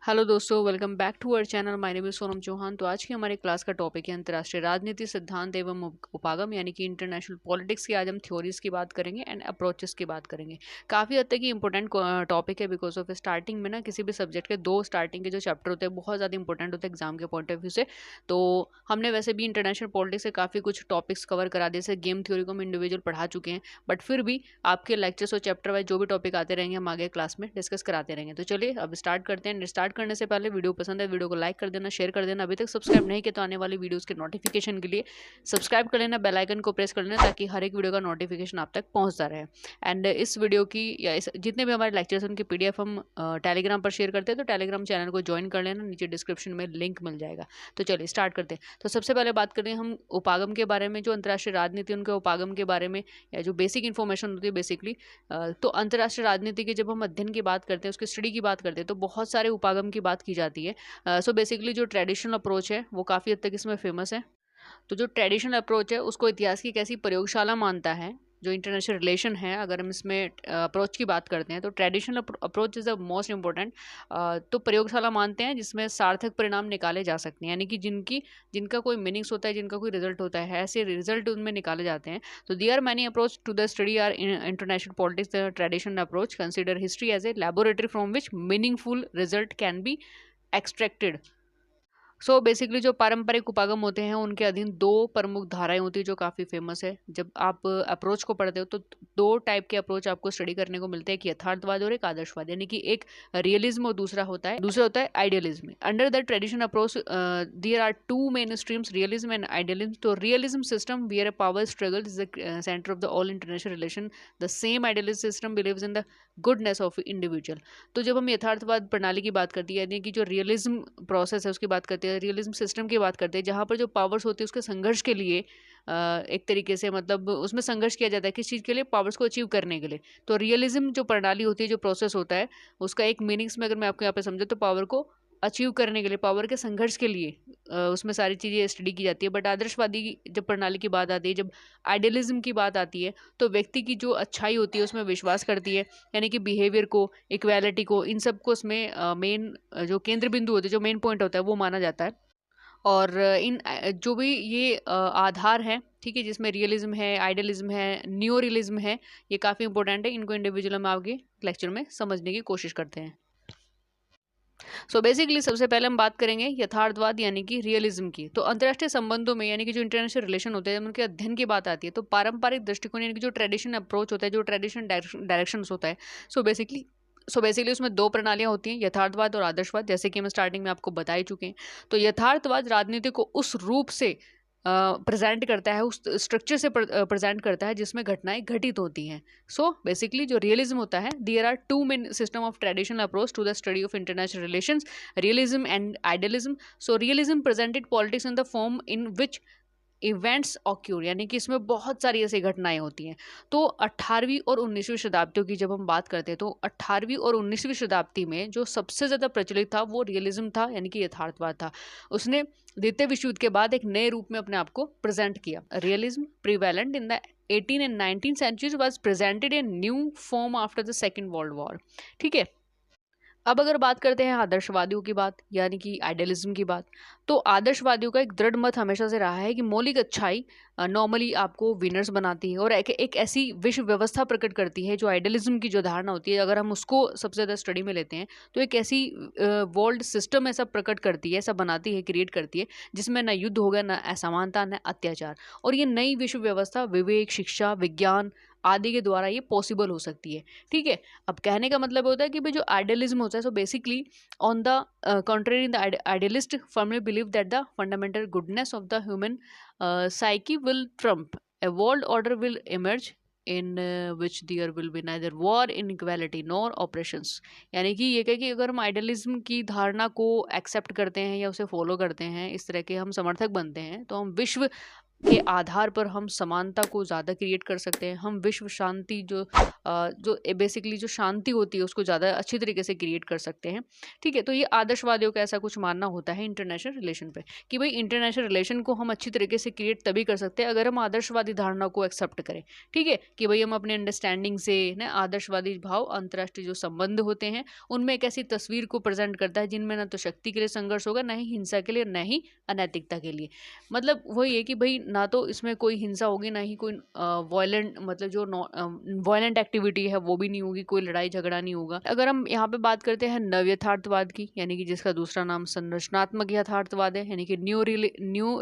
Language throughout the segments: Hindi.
हेलो दोस्तों, welcome back to our channel. My name is Sonam Chauhan. तो आज की हमारे क्लास का टॉपिक है अंतर्राष्ट्रीय राजनीति सिद्धांत एवं उपागम, यानी कि इंटरनेशनल पॉलिटिक्स की आज हम थ्योरीज की बात करेंगे एंड अप्रोचेस की बात करेंगे। काफ़ी हद तक ही इंपॉर्टेंट टॉपिक है बिकॉज ऑफ स्टार्टिंग में ना किसी भी सब्जेक्ट के दो स्टार्टिंग के जो चैप्टर होते हैं बहुत ज़्यादा इंपॉर्टेंट होते हैं एग्जाम के पॉइंट ऑफ व्यू से। तो हमने वैसे भी इंटरनेशनल पॉलिटिक्स से काफ़ी कुछ टॉपिक्स कवर करा दिए, जैसे गेम थ्योरी को हम इंडिविजुअल पढ़ा चुके हैं, बट फिर भी आपके लेक्चर्स और चैप्टर वाइज जो भी टॉपिक आते रहेंगे हम आगे क्लास में डिस्कस कराते रहेंगे। तो चलिए अब स्टार्ट करते हैं। स्टार्ट करने से पहले वीडियो पसंद है वीडियो को लाइक कर देना, शेयर कर देना। अभी तक सब्सक्राइब नहीं किया तो आने वाली वीडियोस के नोटिफिकेशन के लिए सब्सक्राइब कर लेना, बेल आइकन को प्रेस कर लेना ताकि हर एक वीडियो का नोटिफिकेशन आप तक पहुंचता रहे। एंड इस वीडियो की या जितने भी हमारे लेक्चर्स हैं उनकी पीडीएफ हम टेलीग्राम पर शेयर करते हैं, तो टेलीग्राम चैनल को ज्वाइन कर लेना, नीचे डिस्क्रिप्शन में लिंक मिल जाएगा। तो चलिए स्टार्ट करते हैं। तो सबसे पहले बात करते हैं हम उपागम के बारे में, जो अंतर्राष्ट्रीय राजनीति उनके उपागम के बारे में, या जो बेसिक इन्फॉर्मेशन होती है बेसिकली। तो अंतर्राष्ट्रीय राजनीति के जब हम अध्ययन की बात करते हैं, उसकी स्टडी की बात करते हैं, तो बहुत सारे उपागम की बात की जाती है। सो बेसिकली जो ट्रेडिशनल अप्रोच है वो काफ़ी हद तक इसमें फेमस है। तो जो ट्रेडिशनल अप्रोच है उसको इतिहास की एक ऐसी प्रयोगशाला मानता है। जो इंटरनेशनल रिलेशन है, अगर हम इसमें अप्रोच की बात करते हैं तो traditional approach is the most important. तो प्रयोगशाला मानते हैं जिसमें सार्थक परिणाम निकाले जा सकते हैं, यानी कि जिनका कोई मीनिंग्स होता है, जिनका कोई रिजल्ट होता है, ऐसे रिजल्ट उनमें निकाले जाते हैं। तो there many approach to the study are international politics. The traditional approach consider history as a laboratory from which meaningful result can be extracted. So basically जो पारंपरिक उपागम होते हैं उनके अधीन दो प्रमुख धाराएं होती है जो काफ़ी फेमस है। जब आप अप्रोच को पढ़ते हो तो दो टाइप के अप्रोच आपको स्टडी करने को मिलते हैं, एक यथार्थवाद और एक आदर्शवाद, यानी कि एक रियलिज्म और दूसरा होता है idealism. Under the tradition approach there are two main streams, realism and idealism. तो realism system where a power struggle is the centre of the all international relation. The same idealist system believes in the goodness of individual. तो जब हम यथार्थवाद प्रणाली की बात करती है, यानी कि जो रियलिज्म प्रोसेस है उसकी बात करते हैं, रियलिज्म सिस्टम की बात करते हैं, जहाँ पर जो पावर्स होती है उसके संघर्ष के लिए एक तरीके से मतलब उसमें संघर्ष किया जाता है किस चीज़ के लिए, पावर्स को अचीव करने के लिए। तो रियलिज्म जो प्रणाली होती है, जो प्रोसेस होता है, उसका एक मीनिंग्स में अगर मैं आपको यहाँ पे समझूँ तो पावर को अचीव करने के लिए, पावर के संघर्ष के लिए उसमें सारी चीज़ें स्टडी की जाती है। बट आदर्शवादी जब प्रणाली की बात आती है, जब आइडियलिज्म की बात आती है, तो व्यक्ति की जो अच्छाई होती है उसमें विश्वास करती है, यानी कि बिहेवियर को, इक्वालिटी को, इन सब को उसमें मेन जो केंद्र बिंदु होते हैं, जो मेन पॉइंट होता है वो माना जाता है। और जो भी ये आधार हैं, ठीक है, जिसमें रियलिज्म है, आइडियलिज्म है, न्यू रियलिज्म है, ये काफ़ी इंपॉर्टेंट है। इनको इंडिविजुअल हम आगे लेक्चर में समझने की कोशिश करते हैं। सो बेसिकली सबसे पहले हम बात करेंगे यथार्थवाद यानी कि रियलिज्म की। तो अंतर्राष्ट्रीय संबंधों में, यानी कि जो इंटरनेशनल रिलेशन होते हैं, जब उनके अध्ययन की बात आती है, तो पारंपरिक दृष्टिकोण यानी कि जो ट्रेडिशन अप्रोच होता है, जो ट्रेडिशन डायरेक्शंस होता है, सो बेसिकली उसमें दो प्रणालियां होती हैं, यथार्थवाद और आदर्शवाद, जैसे कि हम स्टार्टिंग में आपको बता ही चुके हैं। तो यथार्थवाद राजनीति को उस रूप से प्रेजेंट करता है, उस स्ट्रक्चर से प्रेजेंट करता है जिसमें घटनाएं घटित होती हैं। सो बेसिकली जो रियलिज्म होता है, there are two main system of traditional approach to the study of international relations, realism and idealism. So realism presented politics in the form in which events occur, यानी कि इसमें बहुत सारी ऐसी घटनाएं होती हैं। तो 18वीं और 19वीं शताब्दियों की जब हम बात करते हैं, तो 18वीं और 19वीं शताब्दी में जो सबसे ज़्यादा प्रचलित था वो रियलिज्म था, यानी कि यथार्थवाद था। उसने द्वितीय विश्व युद्ध के बाद एक नए रूप में अपने आप को प्रेजेंट किया। Realism prevalent in the 18 and 19 centuries was presented in new form after the second world war. ठीक है, अब अगर बात करते हैं आदर्शवादियों की बात, यानी कि आइडियलिज्म की बात, तो आदर्शवादियों का एक दृढ़ मत हमेशा से रहा है कि मौलिक अच्छाई नॉर्मली आपको विनर्स बनाती है और एक ऐसी विश्व व्यवस्था प्रकट करती है। जो आइडियलिज्म की जो धारणा होती है, अगर हम उसको सबसे ज़्यादा स्टडी में लेते हैं, तो एक ऐसी वर्ल्ड सिस्टम ऐसा प्रकट करती है, ऐसा बनाती है, क्रिएट करती है, जिसमें ना युद्ध होगा, ना असमानता, ना अत्याचार। और ये नई विश्व व्यवस्था विवेक, शिक्षा, विज्ञान आदि के द्वारा ये पॉसिबल हो सकती है। ठीक है, अब कहने का मतलब होता है कि भाई जो आइडियलिज्म होता है, so basically on the contrary, the idealist firmly believe that the fundamental goodness of the human psyche will trump. A world order will emerge in which there will be neither war, inequality nor oppressions. यानी कि ये कहे कि अगर हम आइडियलिज्म की धारणा को एक्सेप्ट करते हैं या उसे फॉलो करते हैं, इस तरह के हम समर्थक बनते हैं, तो हम विश्व के आधार पर हम समानता को ज़्यादा क्रिएट कर सकते हैं। हम विश्व शांति जो बेसिकली जो शांति होती है उसको ज़्यादा अच्छी तरीके से क्रिएट कर सकते हैं। ठीक है, तो ये आदर्शवादियों का ऐसा कुछ मानना होता है इंटरनेशनल रिलेशन पे, कि भाई इंटरनेशनल रिलेशन को हम अच्छी तरीके से क्रिएट तभी कर सकते हैं अगर हम आदर्शवादी धारणा को एक्सेप्ट करें। ठीक है, कि भाई हम अपने अंडरस्टैंडिंग से ना आदर्शवादी भाव अंतर्राष्ट्रीय जो संबंध होते हैं उनमें एक ऐसी तस्वीर को प्रेजेंट करता है जिनमें ना तो शक्ति के लिए संघर्ष होगा, ना ही हिंसा के लिए, ना ही अनैतिकता के लिए। मतलब वही है कि भाई ना तो इसमें कोई हिंसा होगी, ना ही कोई वायलेंट मतलब जो वायलेंट एक्टिविटी है वो भी नहीं होगी, कोई लड़ाई झगड़ा नहीं होगा। अगर हम यहाँ पे बात करते हैं नव यथार्थवाद की, यानी कि जिसका दूसरा नाम संरचनात्मक यथार्थवाद है, यानी कि new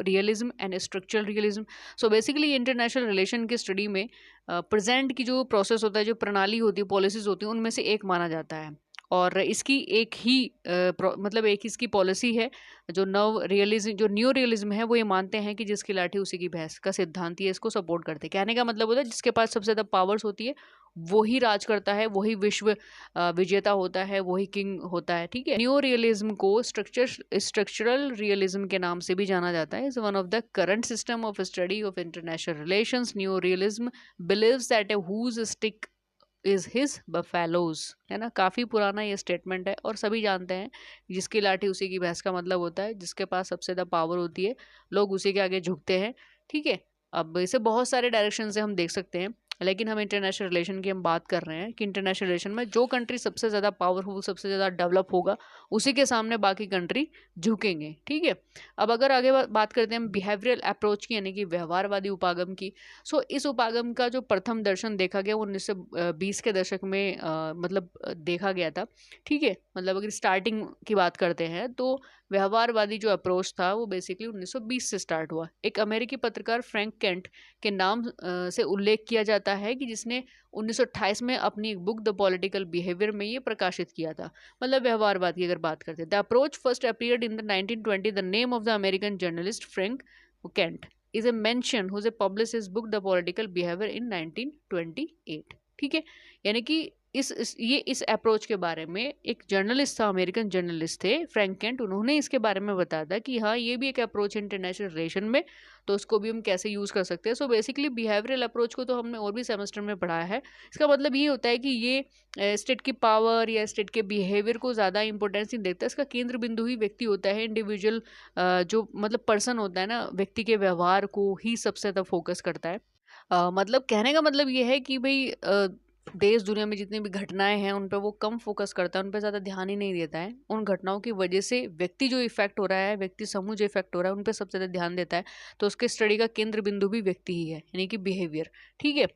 realism and structural realism. So basically international relation की स्टडी में प्रेजेंट की जो प्रोसेस होता है, जो प्रणाली होती है, पॉलिसीज होती है, उनमें से एक माना जाता है। और इसकी एक ही मतलब एक इसकी पॉलिसी है जो न्यू रियलिज्म है, वो ये मानते हैं कि जिसकी लाठी उसी की भैंस का सिद्धांत, ये इसको सपोर्ट करते हैं। कहने का मतलब होता है जिसके पास सबसे ज़्यादा पावर्स होती है वही राज करता है, वही विश्व विजेता होता है, वही किंग होता है। ठीक है, न्यू रियलिज्म को स्ट्रक्चरल रियलिज्म के नाम से भी जाना जाता है। Is one of the current system of study of international relations. New realism believes that whose stick is his buffaloes, है ना। काफ़ी पुराना ये स्टेटमेंट है और सभी जानते हैं जिसकी लाठी उसी की भैंस का मतलब होता है जिसके पास सबसे ज़्यादा पावर होती है, लोग उसी के आगे झुकते हैं। ठीक है, अब इसे बहुत सारे डायरेक्शन से हम देख सकते हैं, लेकिन हम इंटरनेशनल रिलेशन की हम बात कर रहे हैं कि इंटरनेशनल रिलेशन में जो कंट्री सबसे ज़्यादा पावरफुल, सबसे ज़्यादा डेवलप होगा, उसी के सामने बाकी कंट्री झुकेंगे। ठीक है, अब अगर आगे बात करते हैं हम बिहेवियरल अप्रोच की, यानी कि व्यवहारवादी उपागम की। सो इस उपागम का जो प्रथम दर्शन देखा गया वो 1920 के दशक में देखा गया था। ठीक है, मतलब अगर स्टार्टिंग की बात करते हैं तो व्यवहारवादी जो अप्रोच था वो बेसिकली 1920 से स्टार्ट हुआ। एक अमेरिकी पत्रकार फ्रैंक केंट के नाम से उल्लेख किया जाता है कि जिसने 1928 में अपनी बुक द पॉलिटिकल बिहेवियर में ये प्रकाशित किया था। मतलब व्यवहारवाद की अगर बात करते हैं, the approach first appeared in the 1920। The name of the American journalist Frank Kent is a mention who's a published his book The Political Behavior in 1928। ठीक है, यानी कि इस अप्रोच के बारे में एक जर्नलिस्ट था, अमेरिकन जर्नलिस्ट थे फ्रैंक केंट, उन्होंने इसके बारे में बताया था कि हाँ ये भी एक अप्रोच है इंटरनेशनल रिलेशन में, तो उसको भी हम कैसे यूज़ कर सकते हैं। सो बेसिकली बिहेवियरल अप्रोच को तो हमने और भी सेमेस्टर में पढ़ाया है। इसका मतलब ये होता है कि ये स्टेट की पावर या स्टेट के बिहेवियर को ज़्यादा इंपॉर्टेंस नहीं देता, इसका केंद्र बिंदु ही व्यक्ति होता है, इंडिविजुअल जो मतलब पर्सन होता है ना, व्यक्ति के व्यवहार को ही सबसे ज़्यादा फोकस करता है। मतलब कहने का मतलब ये है कि भाई देश दुनिया में जितनी भी घटनाएं हैं उन पे वो कम फोकस करता है, उन पे ज़्यादा ध्यान ही नहीं देता है। उन घटनाओं की वजह से व्यक्ति जो इफेक्ट हो रहा है, व्यक्ति समूह जो इफेक्ट हो रहा है, उन पे सबसे ज़्यादा ध्यान देता है। तो उसके स्टडी का केंद्र बिंदु भी व्यक्ति ही है, यानी कि बिहेवियर। ठीक है,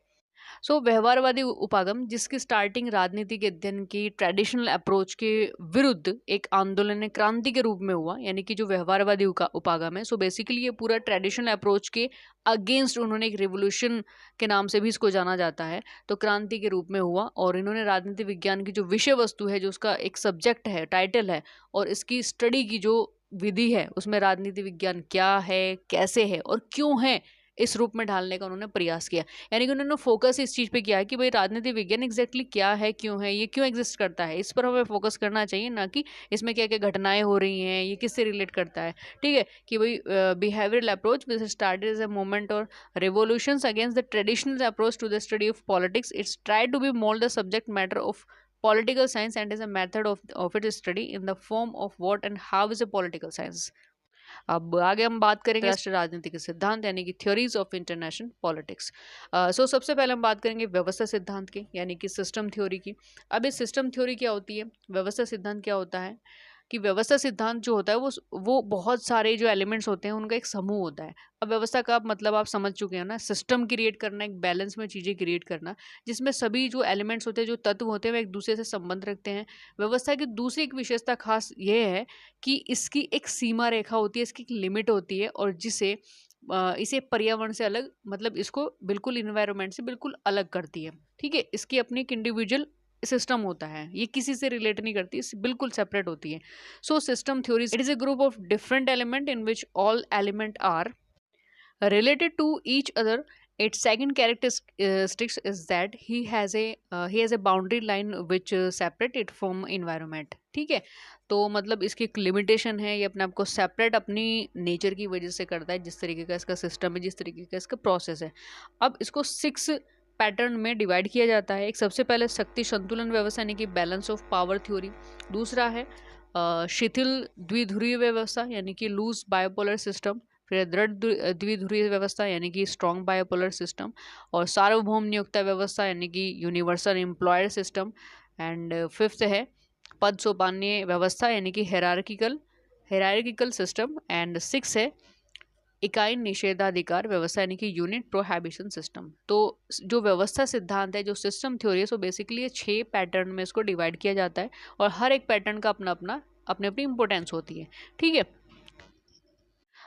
सो व्यवहारवादी उपागम जिसकी स्टार्टिंग राजनीति के अध्ययन की ट्रेडिशनल अप्रोच के विरुद्ध एक आंदोलन क्रांति के रूप में हुआ, यानी कि जो व्यवहारवादी उपागम है, सो बेसिकली ये पूरा ट्रेडिशनल अप्रोच के अगेंस्ट उन्होंने एक रिवोल्यूशन के नाम से भी इसको जाना जाता है, तो क्रांति के रूप में हुआ। और इन्होंने राजनीति विज्ञान की जो विषय वस्तु है, जो उसका एक सब्जेक्ट है, टाइटल है, और इसकी स्टडी की जो विधि है, उसमें राजनीति विज्ञान क्या है, कैसे है और क्यों है, इस रूप में ढालने का उन्होंने प्रयास किया। यानी कि उन्होंने फोकस इस चीज़ पे किया है कि भाई राजनीति विज्ञान एग्जैक्टली क्या है, क्यों है, ये क्यों एग्जिस्ट करता है, इस पर हमें फोकस करना चाहिए, ना कि इसमें क्या क्या घटनाएं हो रही हैं, ये किससे रिलेट करता है। ठीक है, कि भाई behavioural approach which started as a movement और revolutions against the traditional approach to the study of politics. It's tried to be mold the subject matter of political science and is a method of its study in the form of what and how is a political science। अब आगे हम बात करेंगे राष्ट्रीय राजनीति के सिद्धांत, यानी कि थ्योरीज ऑफ इंटरनेशनल पॉलिटिक्स। सो सबसे पहले हम बात करेंगे व्यवस्था सिद्धांत की, यानी कि सिस्टम थ्योरी की। अब इस सिस्टम थ्योरी क्या होती है, व्यवस्था सिद्धांत क्या होता है, कि व्यवस्था सिद्धांत जो होता है वो बहुत सारे जो एलिमेंट्स होते हैं उनका एक समूह होता है। अब व्यवस्था का मतलब आप समझ चुके हैं ना, सिस्टम क्रिएट करना, एक बैलेंस में चीज़ें क्रिएट करना, जिसमें सभी जो एलिमेंट्स होते हैं, जो तत्व होते हैं, वो एक दूसरे से संबंध रखते हैं। व्यवस्था की दूसरी एक विशेषता खास ये है कि इसकी एक सीमा रेखा होती है, इसकी एक लिमिट होती है, और इसे पर्यावरण से अलग, मतलब इसको बिल्कुल इन्वायरमेंट से बिल्कुल अलग करती है। ठीक है, इसकी अपनी एक इंडिविजुअल सिस्टम होता है, ये किसी से रिलेट नहीं करती, बिल्कुल सेपरेट होती है। So system theories it is a group of different element in which all element are related to each other Its second characteristics is that he has a boundary line which separate it from environment. ठीक है, तो मतलब इसकी एक लिमिटेशन है, ये अपने आप को सेपरेट अपनी नेचर की वजह से करता है, जिस तरीके का इसका सिस्टम है, जिस तरीके का इसका प्रोसेस है। अब इसको 6 पैटर्न में डिवाइड किया जाता है। एक सबसे पहले शक्ति संतुलन व्यवस्था यानी कि बैलेंस ऑफ पावर थ्योरी। दूसरा है शिथिल द्विध्रुवीय व्यवस्था यानी कि लूज बायोपोलर सिस्टम। फिर दृढ़ द्विध्रुवीय व्यवस्था यानी कि स्ट्रॉन्ग बायोपोलर सिस्टम। और सार्वभौम नियोक्ता व्यवस्था यानी कि universal employer system. And fifth है पद सोपान्य व्यवस्था यानी कि हेरार्किकल सिस्टम। एंड सिक्स है इकाई निषेधाधिकार व्यवस्था यानी कि यूनिट प्रोहिबिशन सिस्टम। तो जो व्यवस्था सिद्धांत है, जो सिस्टम थ्योरी है, सो बेसिकली ये 6 पैटर्न में इसको डिवाइड किया जाता है और हर एक पैटर्न का अपनी अपनी इंपॉर्टेंस होती है। ठीक है,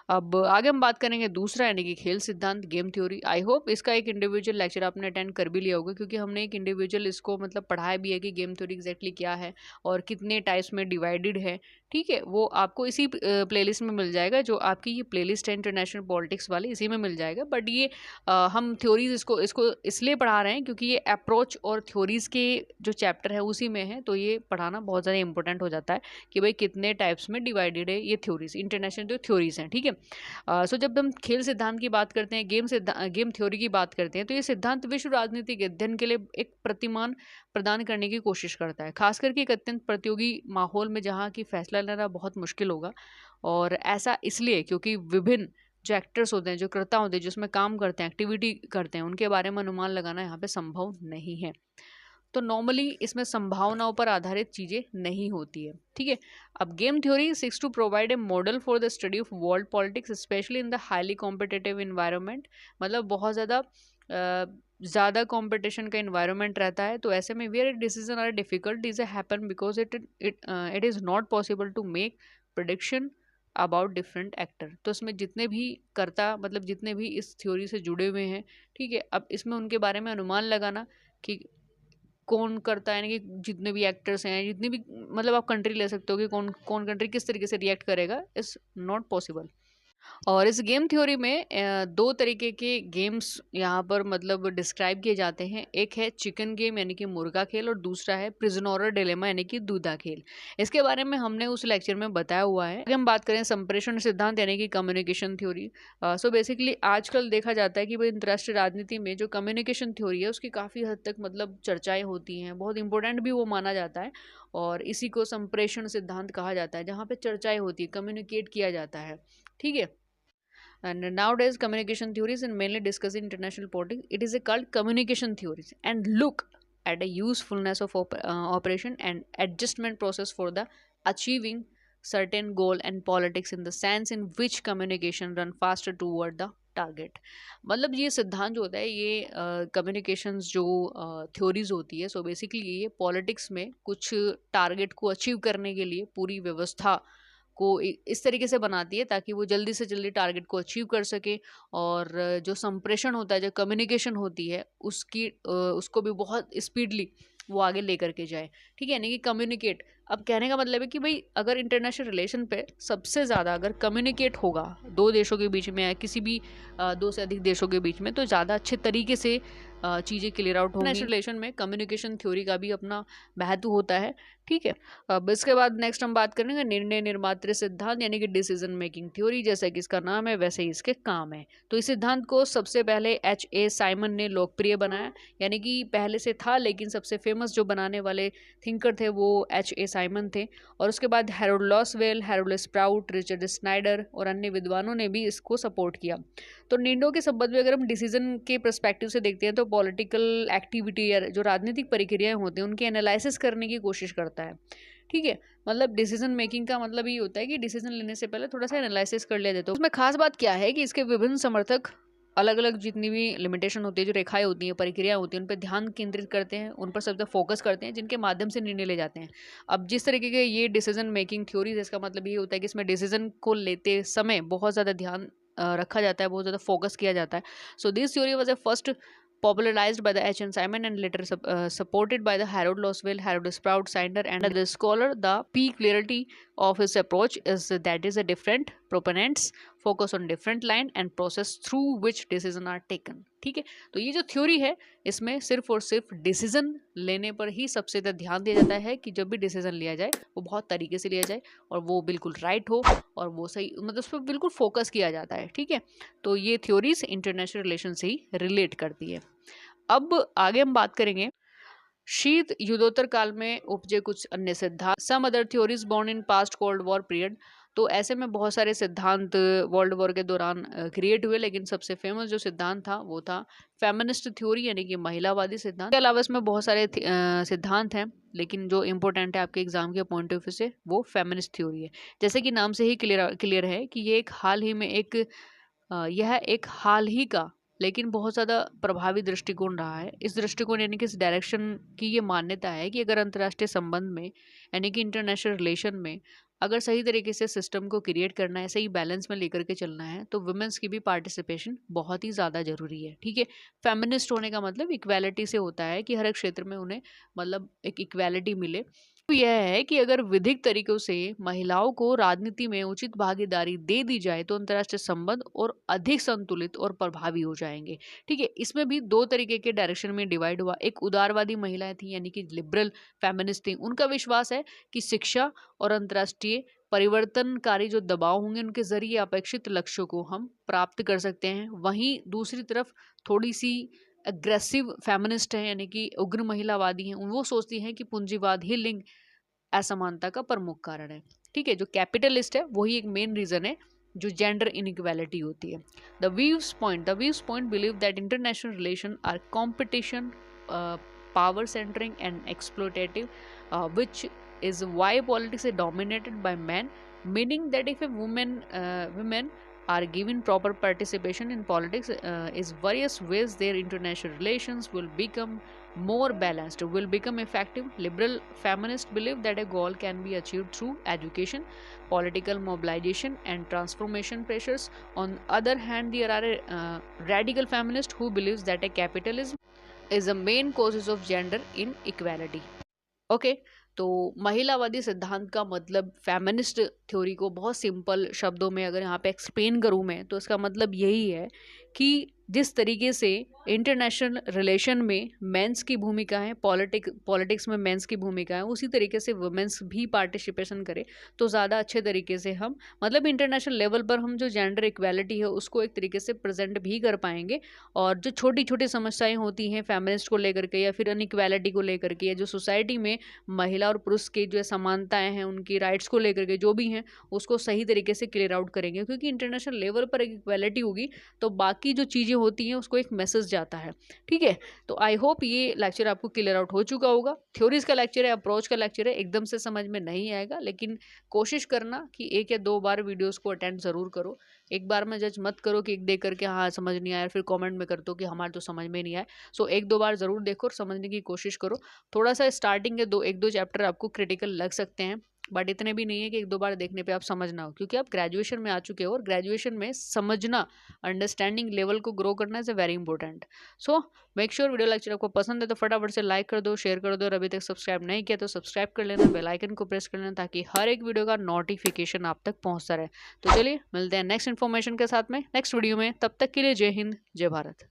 अब आगे हम बात करेंगे दूसरा यानी कि खेल सिद्धांत, गेम थ्योरी। आई होप इसका एक इंडिविजुअल लेक्चर आपने अटेंड कर भी लिया होगा, क्योंकि हमने एक इंडिविजुअल इसको मतलब पढ़ाया भी है कि गेम थ्योरी एग्जैक्टली क्या है और कितने टाइप्स में डिवाइडेड है। ठीक है, वो आपको इसी प्लेलिस्ट में मिल जाएगा, जो आपकी ये प्लेलिस्ट है इंटरनेशनल पॉलिटिक्स वाली, इसी में मिल जाएगा। बट ये हम थ्योरीज इसको इसको इसलिए पढ़ा रहे हैं क्योंकि ये अप्रोच और थ्योरीज के जो चैप्टर है उसी में है, तो ये पढ़ाना बहुत ज़्यादा इंपॉर्टेंट हो जाता है कि भाई कितने टाइप्स में डिवाइडेड है ये थ्योरीज, इंटरनेशनल जो थ्योरीज हैं। ठीक है, सो जब हम खेल सिद्धांत की बात करते हैं, गेम थ्योरी की बात करते हैं, तो ये सिद्धांत विश्व राजनीतिक अध्ययन के लिए एक प्रतिमान प्रदान करने की कोशिश करता है, खास करके एक अत्यंत प्रतियोगी माहौल में जहाँ की फैसला लेना बहुत मुश्किल होगा। और ऐसा इसलिए क्योंकि विभिन्न जो एक्टर्स होते हैं, जो कर्ता होते हैं, जिसमें काम करते हैं, एक्टिविटी करते हैं, उनके बारे में अनुमान लगाना यहाँ पे संभव नहीं है। तो नॉर्मली इसमें संभावनाओं पर आधारित चीज़ें नहीं होती है। ठीक है, अब game theory seeks to provide a model for the study of world politics specially in the highly competitive environment. मतलब बहुत ज़्यादा कंपटीशन का इन्वायरमेंट रहता है, तो ऐसे में where decision are difficult is happen because it is not possible to make prediction about different actor. तो इसमें जितने भी कर्ता मतलब जितने भी इस थ्योरी से जुड़े हुए हैं, ठीक है, अब इसमें उनके बारे में अनुमान लगाना कि कौन करता है, यानी कि जितने भी एक्टर्स हैं, जितनी भी मतलब आप कंट्री ले सकते हो कि कौन कौन कंट्री किस तरीके से रिएक्ट करेगा, इज़ नॉट पॉसिबल। और इस गेम थ्योरी में दो तरीके के गेम्स यहाँ पर मतलब डिस्क्राइब किए जाते हैं। एक है चिकन गेम यानी कि मुर्गा खेल, और दूसरा है प्रिजनर डिलेमा यानी कि दूधा खेल। इसके बारे में हमने उस लेक्चर में बताया हुआ है। अगर हम बात करें संप्रेषण सिद्धांत यानी कि कम्युनिकेशन थ्योरी, सो बेसिकली आजकल देखा जाता है कि भाई अंतर्राष्ट्रीय राजनीति में जो कम्युनिकेशन थ्योरी है उसकी काफ़ी हद तक मतलब चर्चाएं होती हैं, बहुत इंपॉर्टेंट भी वो माना जाता है। और इसी को संप्रेषण सिद्धांत कहा जाता है, जहाँ पे चर्चाएं होती है, कम्युनिकेट किया जाता है। ठीक है, and nowadays communication theories and mainly discussing international politics, it is a called communication theories and look at the usefulness of operation and adjustment process for the achieving certain goal and politics in the sense in which communication run faster toward the target. मतलब ये सिद्धांत जो होता है, ये कम्युनिकेशंस जो थ्योरीज होती है, सो बेसिकली ये पॉलिटिक्स में कुछ टारगेट को अचीव करने के लिए पूरी व्यवस्था को इस तरीके से बनाती है ताकि वो जल्दी से जल्दी टारगेट को अचीव कर सके। और जो संप्रेषण होता है, जो कम्युनिकेशन होती है, उसको भी बहुत स्पीडली वो आगे लेकर के जाए। ठीक है, यानी कि कम्युनिकेट, अब कहने का मतलब है कि भाई अगर इंटरनेशनल रिलेशन पे सबसे ज़्यादा अगर कम्युनिकेट होगा दो देशों के बीच में या किसी भी दो से अधिक देशों के बीच में, तो ज़्यादा अच्छे तरीके से चीज़ें क्लियर आउट होंगी। इंटरनेशनल रिलेशन में कम्युनिकेशन थ्योरी का भी अपना महत्व होता है। ठीक है, अब इसके बाद नेक्स्ट हम बात करेंगे निर्णय निर्मात्र सिद्धांत यानी कि डिसीजन मेकिंग थ्योरी। जैसा कि इसका नाम है वैसे ही इसके काम है। तो इस सिद्धांत को सबसे पहले H.A. साइमन ने लोकप्रिय बनाया, यानी कि पहले से था लेकिन सबसे फेमस जो बनाने वाले थिंकर थे वो H.A. साइमन थे। और उसके बाद Harold Lasswell, Harold sprout, Richard Snyder और अन्य विद्वानों ने भी इसको सपोर्ट किया। तो निर्णयों के संबंध में अगर हम डिसीजन के पर्सपेक्टिव से देखते हैं, तो पॉलिटिकल एक्टिविटी या जो राजनीतिक प्रक्रियाएं होती हैं उनकी एनालिसिस करने की कोशिश करता है। ठीक है, मतलब डिसीजन मेकिंग का मतलब ये होता है कि डिसीजन लेने से पहले थोड़ा सा एनालिसिस कर लिया जाए। तो उसमें खास बात क्या है कि इसके विभिन्न समर्थक अलग अलग जितनी भी लिमिटेशन होती है, जो रेखाएं होती हैं, प्रक्रिया होती है, उन पर ध्यान केंद्रित करते हैं, उन पर सबसे फोकस करते हैं, जिनके माध्यम से निर्णय ले जाते हैं। अब जिस तरीके के ये डिसीजन मेकिंग थ्योरीज, इसका मतलब ये होता है कि इसमें डिसीजन को लेते समय बहुत ज़्यादा ध्यान रखा जाता है, बहुत ज़्यादा फोकस किया जाता है। So this theory was a first popularized by the H.N. Simon and later supported by the Harold Loswell, Harold Sprout, Sander, and the scholar. The peak clarity of his approach is that is a different proponents focus on different line and process through which decision are taken। ठीक है, तो ये जो थ्योरी है इसमें सिर्फ और सिर्फ डिसीजन लेने पर ही सबसे ज़्यादा ध्यान दिया जाता है कि जब भी डिसीजन लिया जाए वो बहुत तरीके से लिया जाए और वो बिल्कुल राइट हो और वो सही, मतलब उस पर बिल्कुल फोकस किया जाता है। ठीक है, तो ये थ्योरीज इंटरनेशनल रिलेशन से ही रिलेट करती है। अब आगे हम बात करेंगे शीत युद्धोत्तर काल में उपजे कुछ अन्य सिद्धांत, some other theories born in past cold war period. तो ऐसे में बहुत सारे सिद्धांत वर्ल्ड वॉर के दौरान क्रिएट हुए, लेकिन सबसे फेमस जो सिद्धांत था वो था फेमिनिस्ट थ्योरी यानी कि महिलावादी सिद्धांत। इसके अलावा इसमें बहुत सारे सिद्धांत हैं, लेकिन जो इंपॉर्टेंट है आपके एग्जाम के पॉइंट ऑफ व्यू से वो फेमिनिस्ट थ्योरी है। जैसे कि नाम से ही क्लियर है कि ये एक हाल ही में यह एक हाल ही का लेकिन बहुत ज़्यादा प्रभावी दृष्टिकोण रहा है। इस दृष्टिकोण यानी कि इस डायरेक्शन की ये मान्यता है कि अगर अंतर्राष्ट्रीय संबंध में यानी कि इंटरनेशनल रिलेशन में अगर सही तरीके से सिस्टम को क्रिएट करना है, सही बैलेंस में लेकर के चलना है, तो वुमेन्स की भी पार्टिसिपेशन बहुत ही ज़्यादा ज़रूरी है। ठीक है, फेमिनिस्ट होने का मतलब इक्वालिटी से होता है कि हर एक क्षेत्र में उन्हें मतलब एक इक्वालिटी मिले। तो यह है कि अगर विधिक तरीकों से महिलाओं को राजनीति में उचित भागीदारी दे दी जाए तो अंतर्राष्ट्रीय संबंध और अधिक संतुलित और प्रभावी हो जाएंगे। ठीक है, इसमें भी दो तरीके के डायरेक्शन में डिवाइड हुआ। एक उदारवादी महिलाएं थी यानी कि लिबरल फेमिनिस्ट थी, उनका विश्वास है कि शिक्षा और अंतर्राष्ट्रीय परिवर्तनकारी जो दबाव होंगे उनके जरिए अपेक्षित लक्ष्यों को हम प्राप्त कर सकते हैं। वहीं दूसरी तरफ थोड़ी सी अग्रेसिव फेमिनिस्ट है यानी कि उग्र महिलावादी हैं, वो सोचती हैं कि पूंजीवाद ही लिंग असमानता का प्रमुख कारण है। ठीक है, जो कैपिटलिस्ट है वही एक मेन रीजन है जो जेंडर इनइक्वालिटी होती है। The views point believe that international relation are competition, power centering and exploitative, which is why politics is dominated by men, meaning that if a women are given proper participation in politics is various ways, their international relations will become more balanced, will become effective. Liberal feminists believe that a goal can be achieved through education, political mobilization and transformation pressures. On other hand, there are radical feminists who believes that a capitalism is the main causes of gender inequality। Okay, तो महिलावादी सिद्धांत का मतलब फेमिनिस्ट थ्योरी को बहुत सिंपल शब्दों में अगर यहाँ पे एक्सप्लेन करूँ मैं तो इसका मतलब यही है कि जिस तरीके से इंटरनेशनल रिलेशन में मेंस की भूमिका है, पॉलिटिक्स में मेंस की भूमिका है, उसी तरीके से वुमेन्स भी पार्टिसिपेशन करें तो ज़्यादा अच्छे तरीके से हम मतलब इंटरनेशनल लेवल पर हम जो जेंडर इक्वालिटी है उसको एक तरीके से प्रेजेंट भी कर पाएंगे। और जो छोटी छोटी समस्याएं होती हैं फेमिनिस्ट को लेकर के या फिर अनइक्वालिटी को लेकर के या जो सोसाइटी में महिला और पुरुष की जो समानताएं हैं उनकी राइट्स को लेकर के जो भी हैं उसको सही तरीके से क्लियर आउट करेंगे, क्योंकि इंटरनेशनल लेवल पर एक इक्वालिटी होगी तो बाकी जो चीज़ें होती हैं उसको एक मैसेज जाता है। ठीक है, तो आई होप ये लेक्चर आपको क्लियर आउट हो चुका होगा। थ्योरीज का लेक्चर है, अप्रोच का लेक्चर है, एकदम से समझ में नहीं आएगा, लेकिन कोशिश करना कि 1 या 2 बार वीडियोस को अटेंड ज़रूर करो। एक बार में जज मत करो कि देख करके हाँ समझ नहीं आया फिर कमेंट में कर दो कि हमारे तो समझ में नहीं आया। सो 1-2 बार ज़रूर देखो और समझने की कोशिश करो। थोड़ा सा स्टार्टिंग के 1-2 चैप्टर आपको क्रिटिकल लग सकते हैं, बट इतने भी नहीं है कि 1-2 बार देखने पे आप समझना हो, क्योंकि आप ग्रेजुएशन में आ चुके हो और ग्रेजुएशन में समझना, अंडरस्टैंडिंग लेवल को ग्रो करना is very important. So make sure video lecture आपको पसंद है तो फटाफट से लाइक कर दो, शेयर कर दो, और अभी तक सब्सक्राइब नहीं किया तो सब्सक्राइब कर लेना, बेल आइकन को प्रेस कर लेना ताकि हर एक वीडियो का नोटिफिकेशन आप तक पहुंचता रहे। तो चलिए मिलते हैं नेक्स्ट इन्फॉर्मेशन के साथ में नेक्स्ट वीडियो में, तब तक के लिए जय हिंद जय भारत।